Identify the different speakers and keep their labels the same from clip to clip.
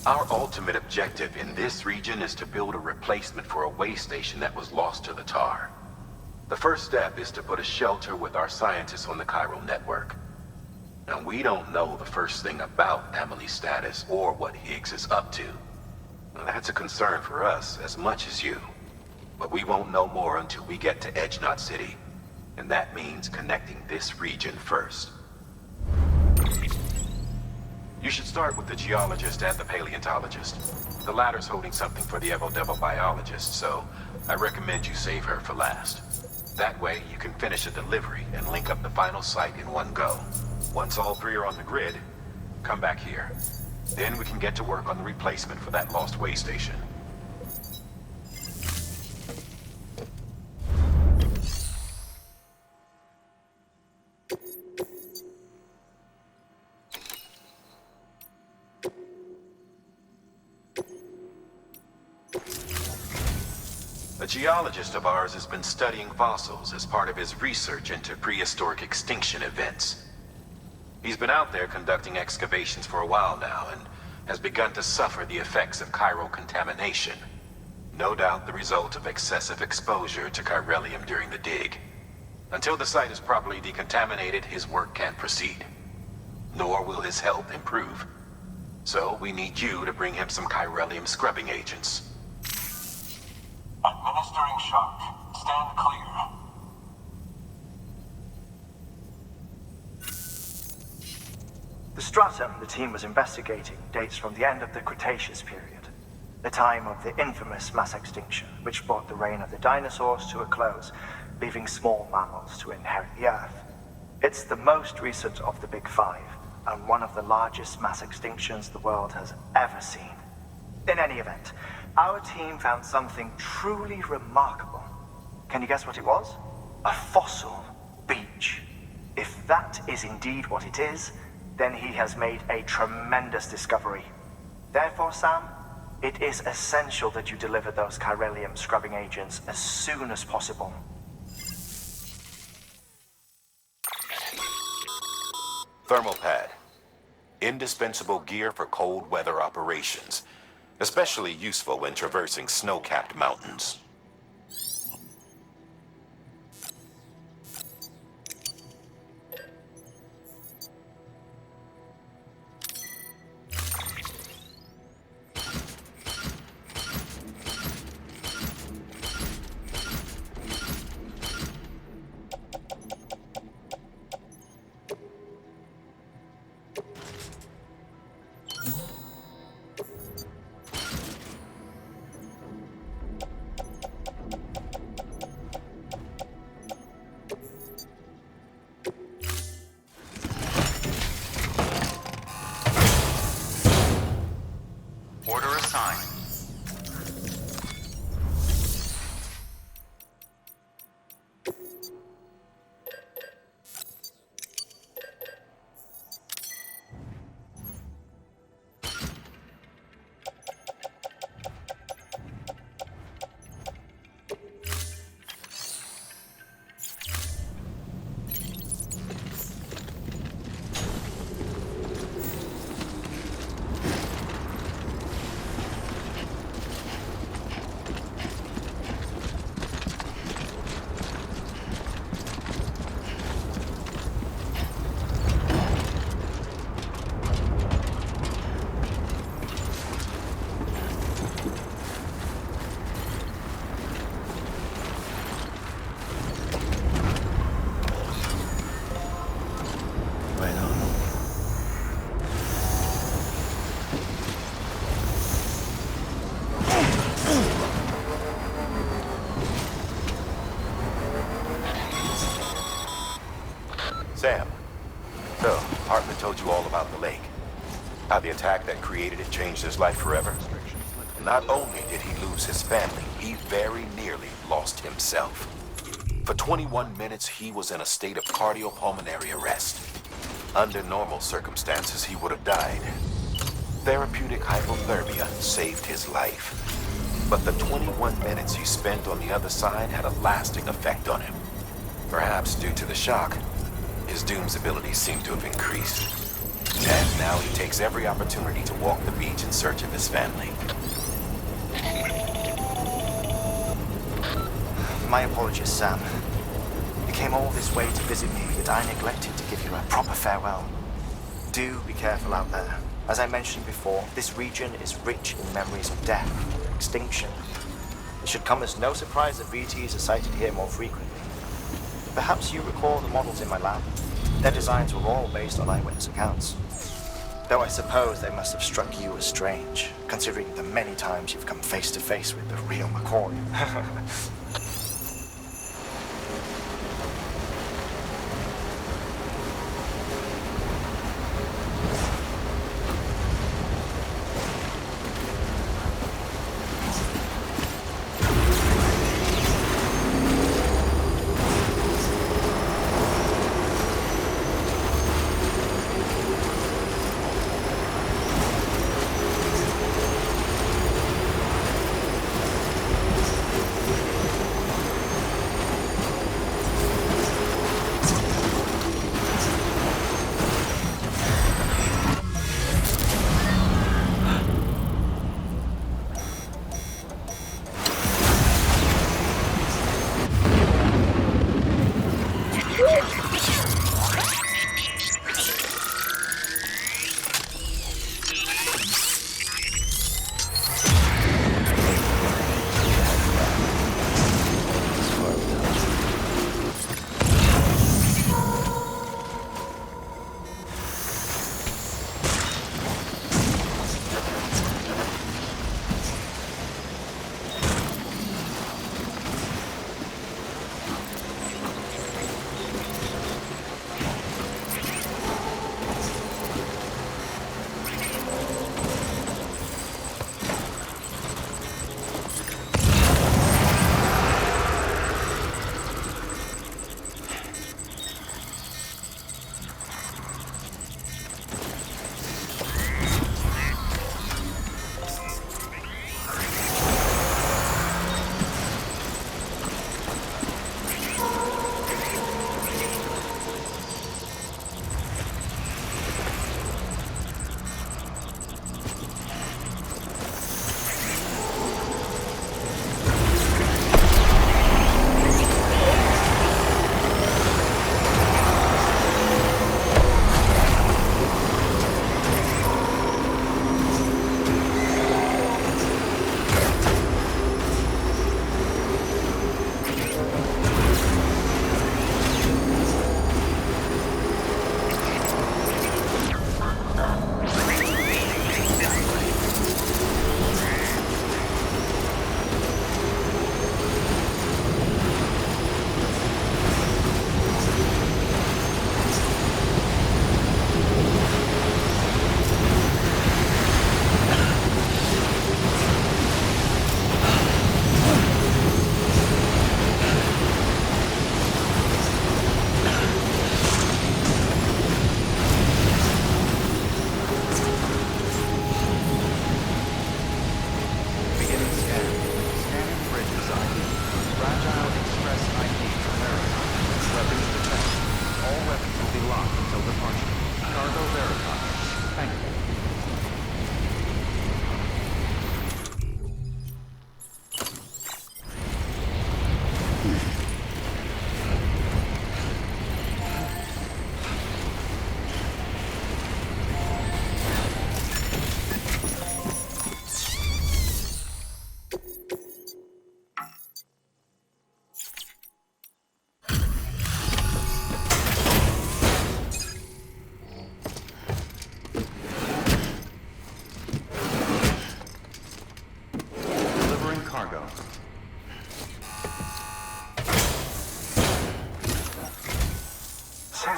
Speaker 1: Our ultimate objective in this region is to build a replacement for a way station that was lost to the tar. The first step is to put a shelter with our scientists on the chiral network. Now, we don't know the first thing about Emily's status or what Higgs is up to. Now, that's a concern for us as much as you. But we won't know more until we get to Edge Knot City. And that means connecting this region first. You should start with the geologist and the paleontologist. The latter's holding something for the Evo-Devo biologist, so I recommend you save her for last. That way, you can finish a delivery and link up the final site in one go. Once all three are on the grid, come back here. Then we can get to work on the replacement for that lost way station. A geologist of ours has been studying fossils as part of his research into prehistoric extinction events. He's been out there conducting excavations for a while now and has begun to suffer the effects of chiral contamination. No doubt the result of excessive exposure to chiralium during the dig. Until the site is properly decontaminated, his work can't proceed. Nor will his health improve. So we need you to bring him some chiralium scrubbing agents.
Speaker 2: Administering shock. Stand clear.
Speaker 3: The stratum the team was investigating dates from the end of the Cretaceous period, the time of the infamous mass extinction, which brought the reign of the dinosaurs to a close, leaving small mammals to inherit the Earth. It's the most recent of the Big Five, and one of the largest mass extinctions the world has ever seen. In any event, our team found something truly remarkable. Can you guess what it was? A fossil beach. If that is indeed what it is, then he has made a tremendous discovery. Therefore, Sam, it is essential that you deliver those chiralium scrubbing agents as soon as possible.
Speaker 1: Thermal pad. Indispensable gear for cold weather operations. Especially useful when traversing snow-capped mountains.
Speaker 4: Order assigned. Sam, so Hartman told you all about the lake. How the attack that created it changed his life forever. Not only did he lose his family, he very nearly lost himself. For 21 minutes, he was in a state of cardiopulmonary arrest. Under normal circumstances, he would have died. Therapeutic hypothermia saved his life. But the 21 minutes he spent on the other side had a lasting effect on him. Perhaps due to the shock, his Doom's abilities seem to have increased. And now he takes every opportunity to walk the beach in search of his family.
Speaker 3: My apologies, Sam. You came all this way to visit me, yet I neglected to give you a proper farewell. Do be careful out there. As I mentioned before, this region is rich in memories of death, extinction. It should come as no surprise that VTs are sighted here more frequently. Perhaps you recall the models in my lab? Their designs were all based on eyewitness accounts. Though I suppose they must have struck you as strange, considering the many times you've come face to face with the real McCoy.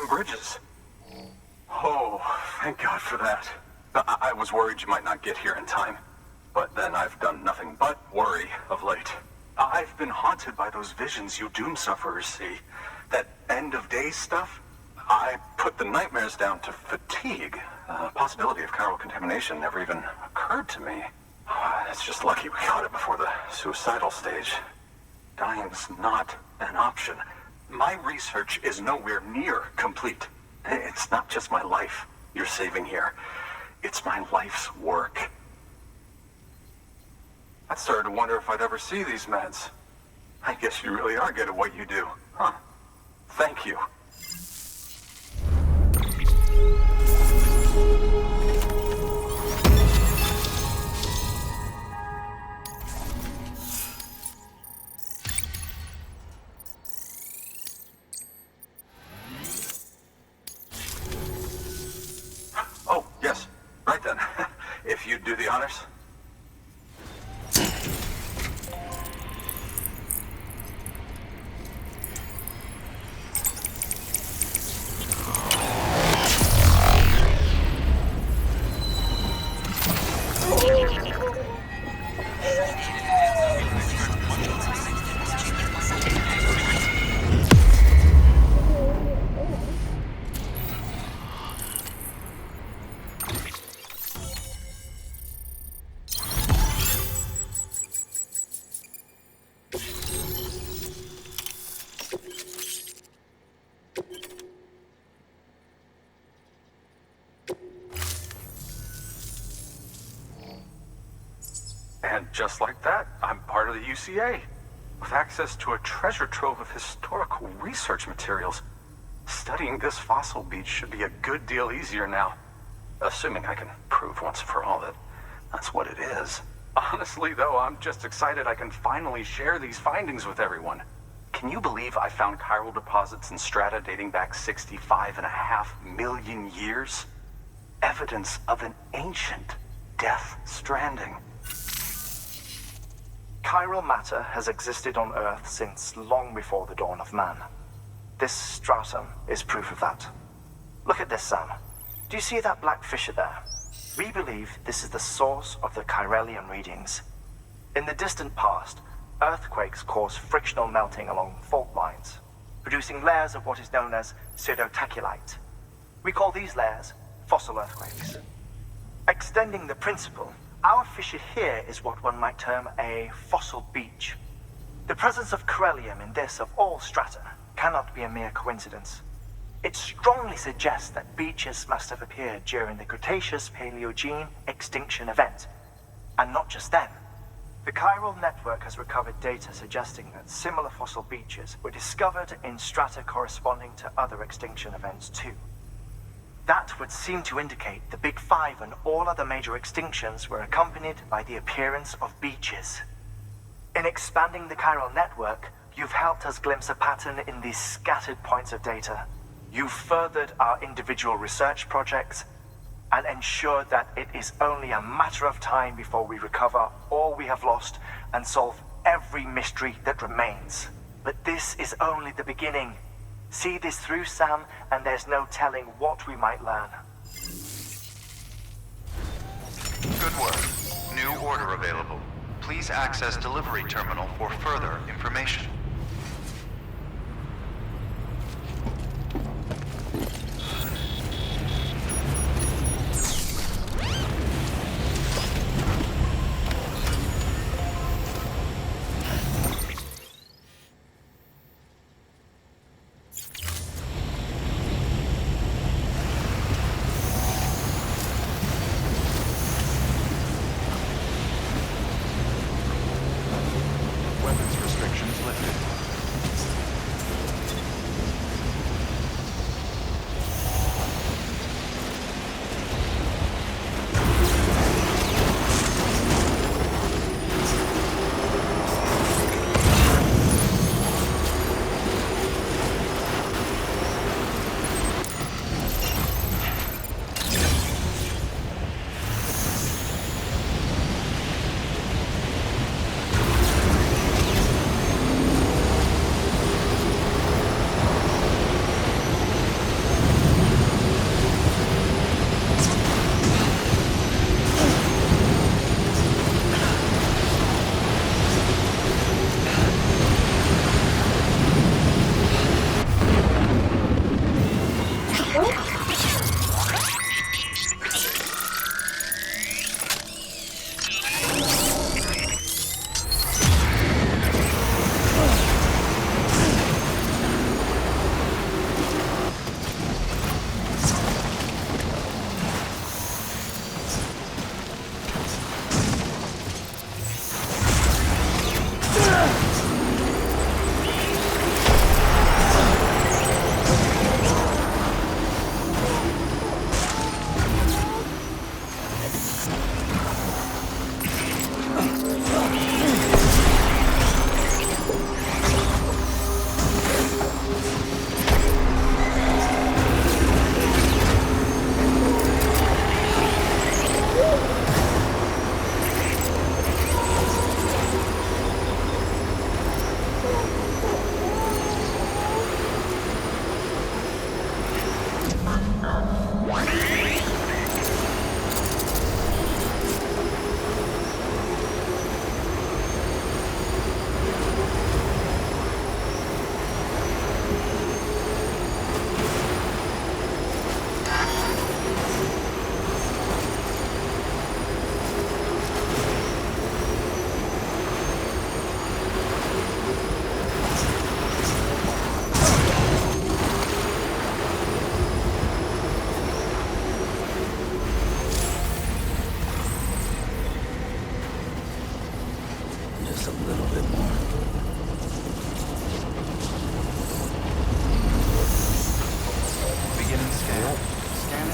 Speaker 2: Bridges. Oh, thank God for that. I was worried you might not get here in time. But then I've done nothing but worry of late. I've been haunted by those visions you doom sufferers see. That end of days stuff. I put the nightmares down to fatigue. The possibility of chiral contamination never even occurred to me. It's just lucky we caught it before the suicidal stage. Dying's not an option. My research is nowhere near complete. It's not just my life. you're saving here. It's my life's work. I started to wonder if I'd ever see these meds. I guess you really are good at what you do, huh? Thank you. Oh, yes. Right then. If you'd do the honors. And just like that, I'm part of the UCA, with access to a treasure trove of historical research materials. Studying this fossil beach should be a good deal easier now, assuming I can prove once for all that that's what it is. Honestly, though, I'm just excited I can finally share these findings with everyone. Can you believe I found chiral deposits in strata dating back 65.5 million years? Evidence of an ancient death stranding.
Speaker 3: Chiral matter has existed on Earth since long before the dawn of man. This stratum is proof of that. Look at this, Sam. Do you see that black fissure there? We believe this is the source of the Chiralian readings. In the distant past, earthquakes caused frictional melting along fault lines, producing layers of what is known as pseudotaculite. We call these layers fossil earthquakes. Extending the principle, our fissure here is what one might term a fossil beach. The presence of corallium in this of all strata cannot be a mere coincidence. It strongly suggests that beaches must have appeared during the Cretaceous-Paleogene extinction event. And not just then. The chiral network has recovered data suggesting that similar fossil beaches were discovered in strata corresponding to other extinction events too. That would seem to indicate the Big Five and all other major extinctions were accompanied by the appearance of beaches. In expanding the chiral network, you've helped us glimpse a pattern in these scattered points of data. You've furthered our individual research projects and ensured that it is only a matter of time before we recover all we have lost and solve every mystery that remains. But this is only the beginning. See this through, Sam, and there's no telling what we might learn.
Speaker 5: Good work. New order available. Please access delivery terminal for further information. Weapons restrictions lifted.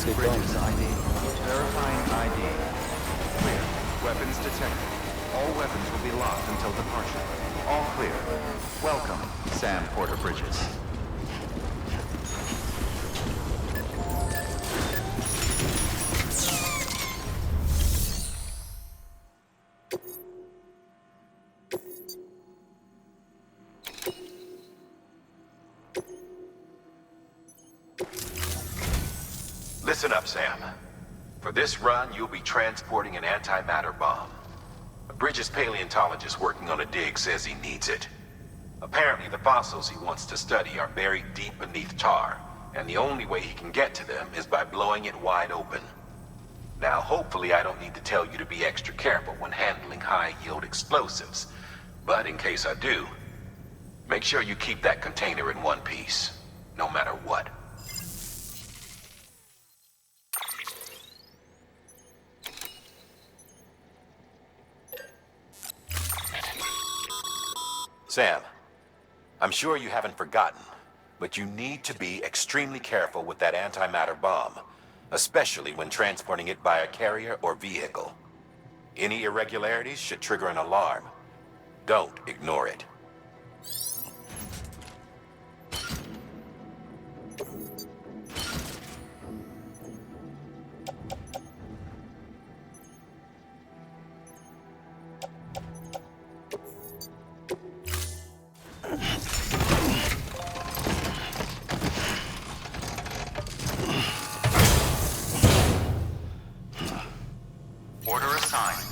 Speaker 6: Let's get going.
Speaker 5: Bridges ID. Verifying ID. Clear. Weapons detected. All weapons will be locked until departure. All clear. Welcome, Sam Porter Bridges.
Speaker 1: Listen up, Sam. For this run, you'll be transporting an antimatter bomb. A Bridges paleontologist working on a dig says he needs it. Apparently, the fossils he wants to study are buried deep beneath tar, and the only way he can get to them is by blowing it wide open. Now, hopefully I don't need to tell you to be extra careful when handling high-yield explosives, but in case I do, make sure you keep that container in one piece, no matter what.
Speaker 4: Sam, I'm sure you haven't forgotten, but you need to be extremely careful with that antimatter bomb, especially when transporting it by a carrier or vehicle. Any irregularities should trigger an alarm. Don't ignore it.
Speaker 5: Order assigned.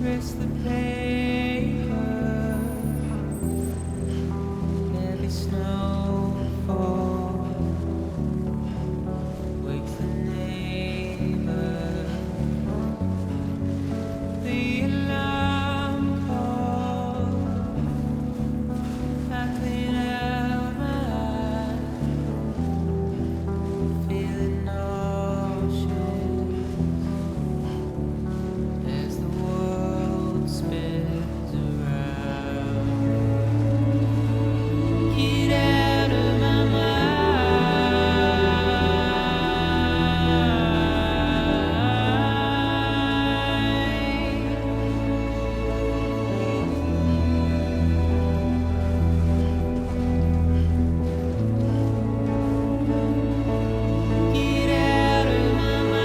Speaker 6: Press the paper, heavy snowfall wakes the neighbor. The alarm clock, I clean out my eyes, feeling nauseous as the world spins around. Get out of my mind. Get out of my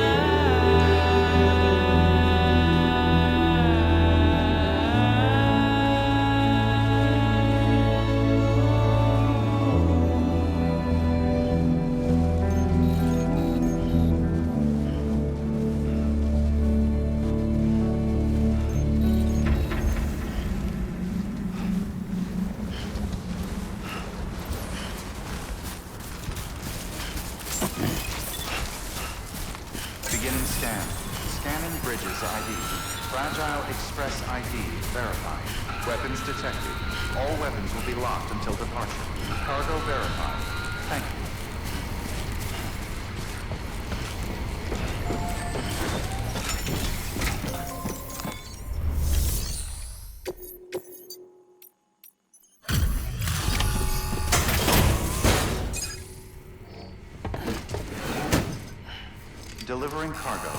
Speaker 5: Beginning scan. Scanning bridges ID. Fragile Express ID verified. Weapons detected. All weapons will be locked until departure. Cargo verified. Thank you. Delivering cargo.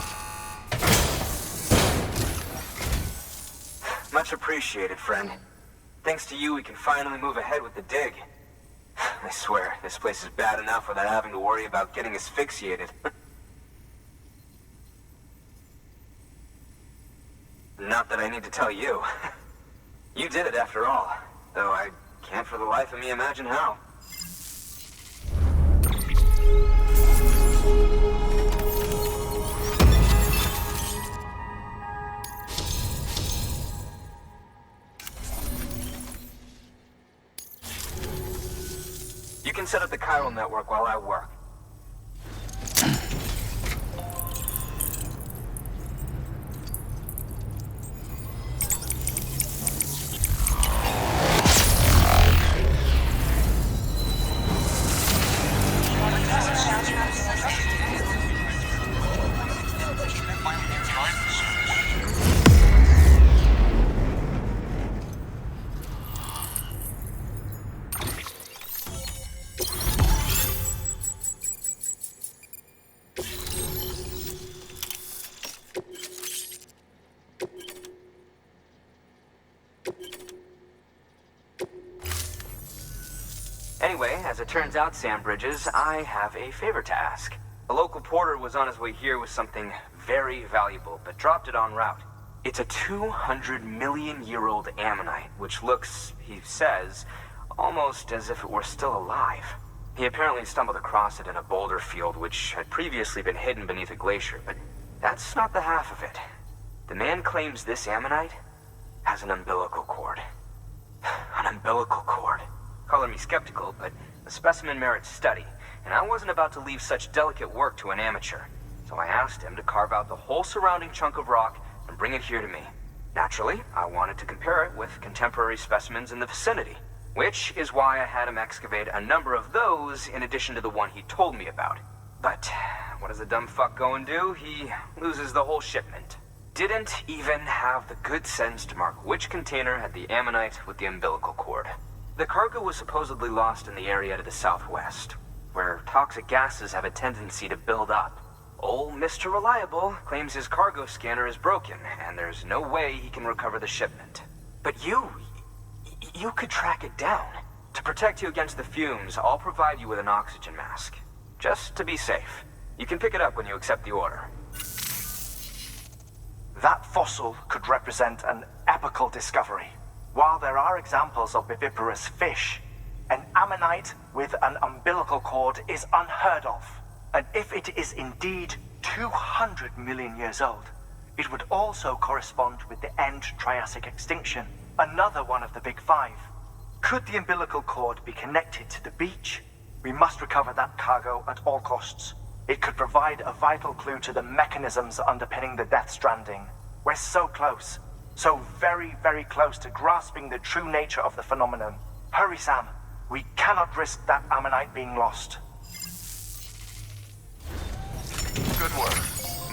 Speaker 7: Much appreciated, friend. Thanks to you, we can finally move ahead with the dig. I swear, this place is bad enough without having to worry about getting asphyxiated. Not that I need to tell you. You did it after all, though I can't for the life of me imagine how. You can set up the chiral network while I work. Anyway, as it turns out, Sam Bridges, I have a favor to ask. A local porter was on his way here with something very valuable, but dropped it en route. It's a 200-million-year-old ammonite, which looks, he says, almost as if it were still alive. He apparently stumbled across it in a boulder field which had previously been hidden beneath a glacier, but that's not the half of it. The man claims this ammonite has an umbilical cord. An umbilical cord. Color me skeptical, but the specimen merits study, and I wasn't about to leave such delicate work to an amateur. So I asked him to carve out the whole surrounding chunk of rock and bring it here to me. Naturally, I wanted to compare it with contemporary specimens in the vicinity, which is why I had him excavate a number of those in addition to the one he told me about. But what does the dumb fuck go and do? He loses the whole shipment. Didn't even have the good sense to mark which container had the ammonite with the umbilical cord. The cargo was supposedly lost in the area to the southwest, where toxic gases have a tendency to build up. Old Mr. Reliable claims his cargo scanner is broken, and there's no way he can recover the shipment. But you could track it down. To protect you against the fumes, I'll provide you with an oxygen mask. Just to be safe. You can pick it up when you accept the order.
Speaker 3: That fossil could represent an epochal discovery. While there are examples of viviparous fish, an ammonite with an umbilical cord is unheard of. And if it is indeed 200 million years old, It would also correspond with the end Triassic extinction, another one of the Big Five. Could the umbilical cord be connected to the beach? We must recover that cargo at all costs. It could provide a vital clue to the mechanisms underpinning the Death Stranding. We're so close. So very, very close to grasping the true nature of the phenomenon. Hurry, Sam. We cannot risk that ammonite being lost.
Speaker 5: Good work.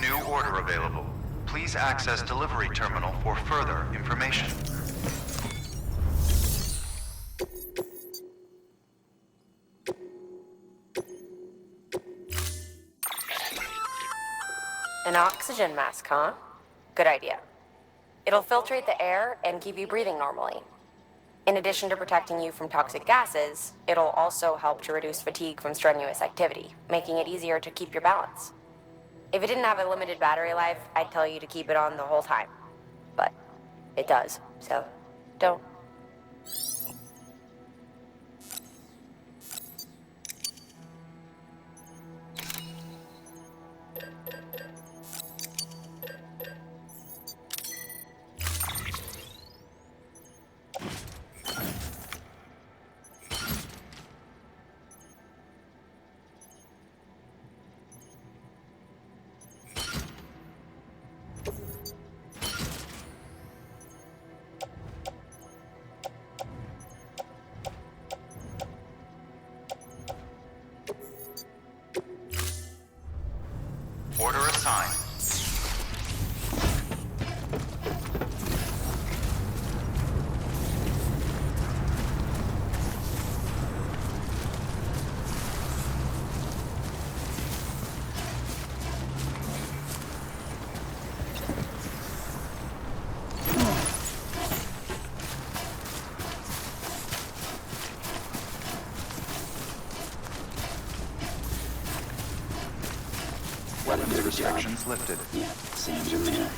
Speaker 5: New order available. Please access delivery terminal for further information.
Speaker 8: An oxygen mask, huh? Good idea. It'll filtrate the air and keep you breathing normally. In addition to protecting you from toxic gases, it'll also help to reduce fatigue from strenuous activity, making it easier to keep your balance. If it didn't have a limited battery life, I'd tell you to keep it on the whole time. But it does, so don't.
Speaker 5: Order assigned. Weapons restrictions lifted.
Speaker 6: Yeah, Sam's in there.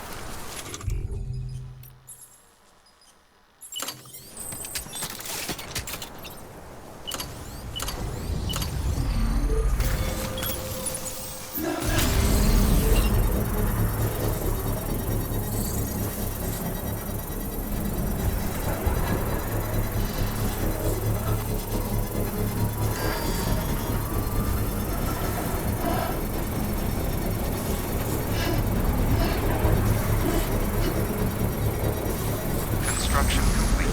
Speaker 5: Construction complete.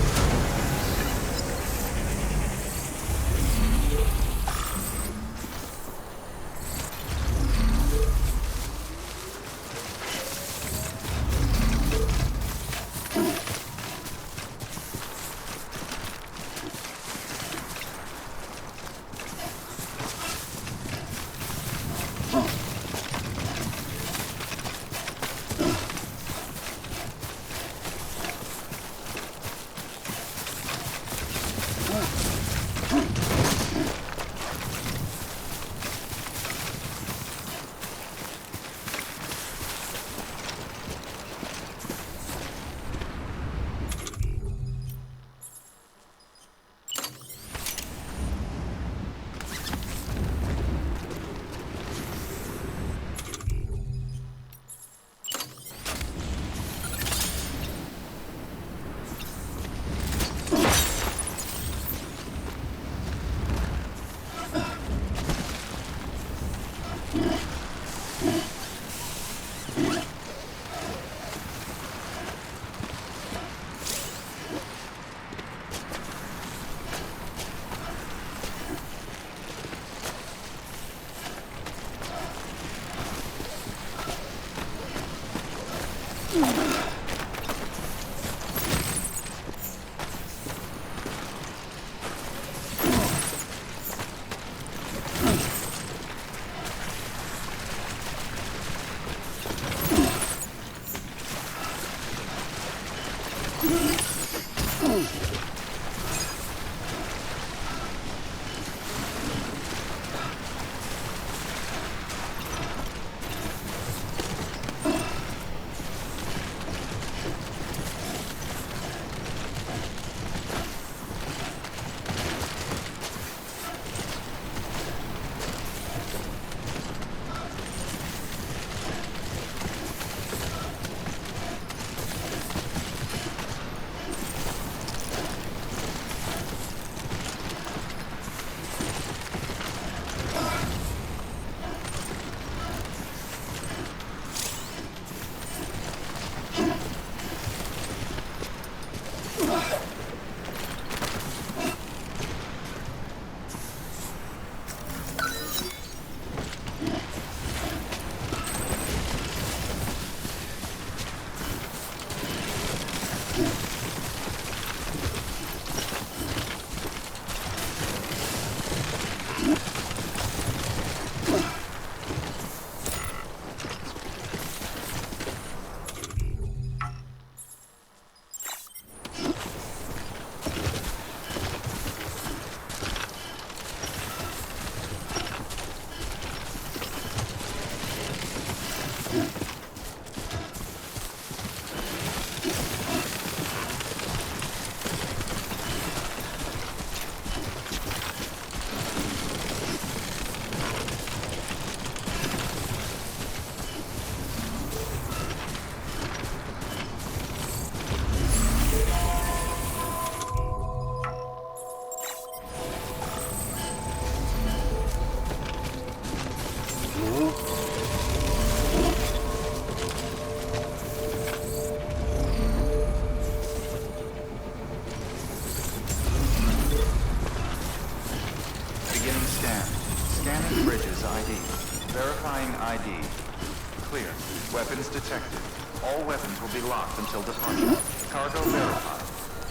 Speaker 5: Weapons detected. All weapons will be locked until departure. Cargo verified.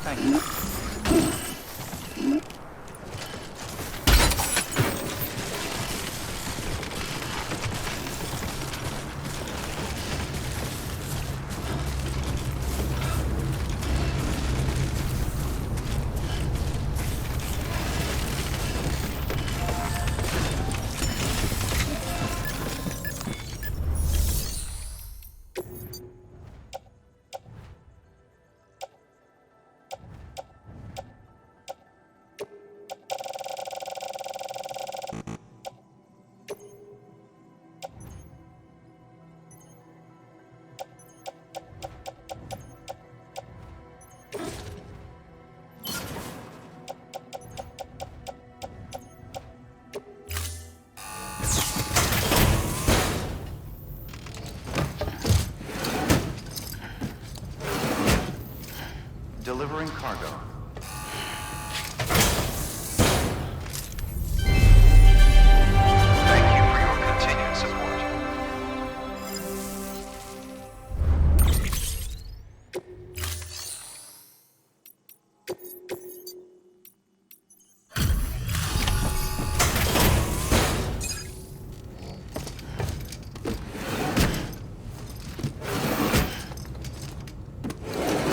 Speaker 5: Thank you. Delivering cargo.
Speaker 1: Thank you for your continued support.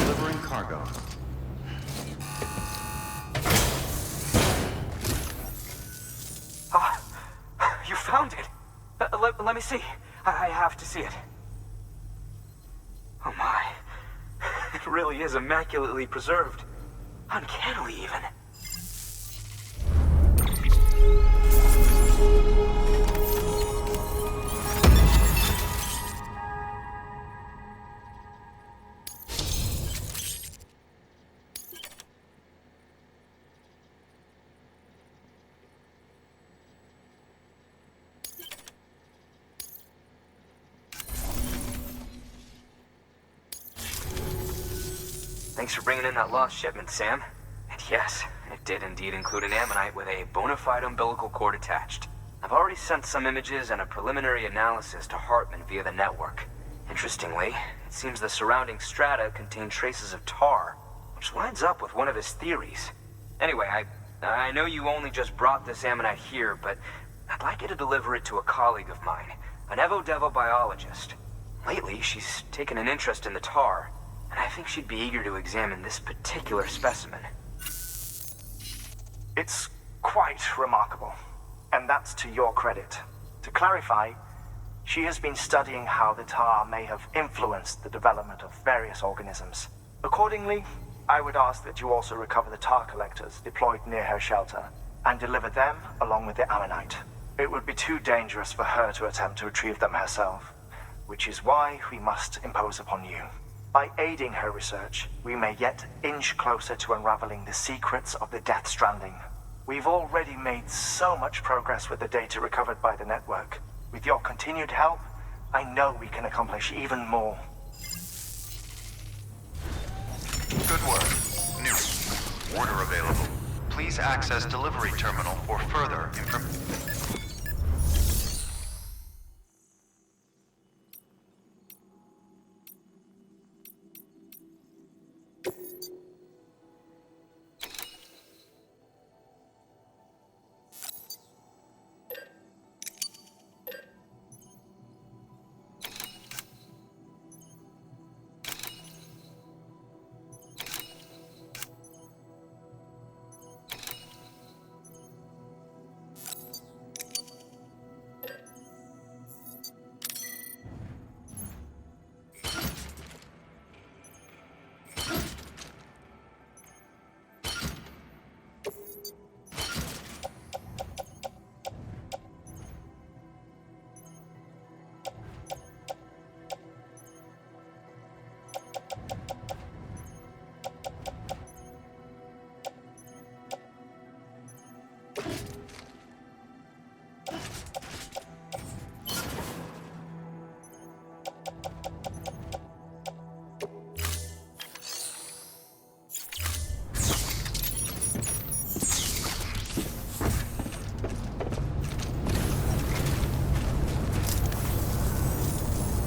Speaker 5: Delivering cargo.
Speaker 7: Ah, you found it. Let me see. I have to see it. Oh my. It really is immaculately preserved. Uncannily even. Thanks for bringing in that lost shipment, Sam. And yes, it did indeed include an ammonite with a bona fide umbilical cord attached. I've already sent some images and a preliminary analysis to Hartman via the network. Interestingly, it seems the surrounding strata contain traces of tar, which lines up with one of his theories. Anyway, I know you only just brought this ammonite here, but I'd like you to deliver it to a colleague of mine, an Evo-Devo biologist. Lately, she's taken an interest in the tar, and I think she'd be eager to examine this particular specimen.
Speaker 3: It's quite remarkable, and that's to your credit. To clarify, she has been studying how the tar may have influenced the development of various organisms. Accordingly, I would ask that you also recover the tar collectors deployed near her shelter and deliver them along with the ammonite. It would be too dangerous for her to attempt to retrieve them herself, which is why we must impose upon you. By aiding her research, we may yet inch closer to unraveling the secrets of the Death Stranding. We've already made so much progress with the data recovered by the network. With your continued help, I know we can accomplish even more.
Speaker 9: Good work. New. Order available. Please access delivery terminal for further information.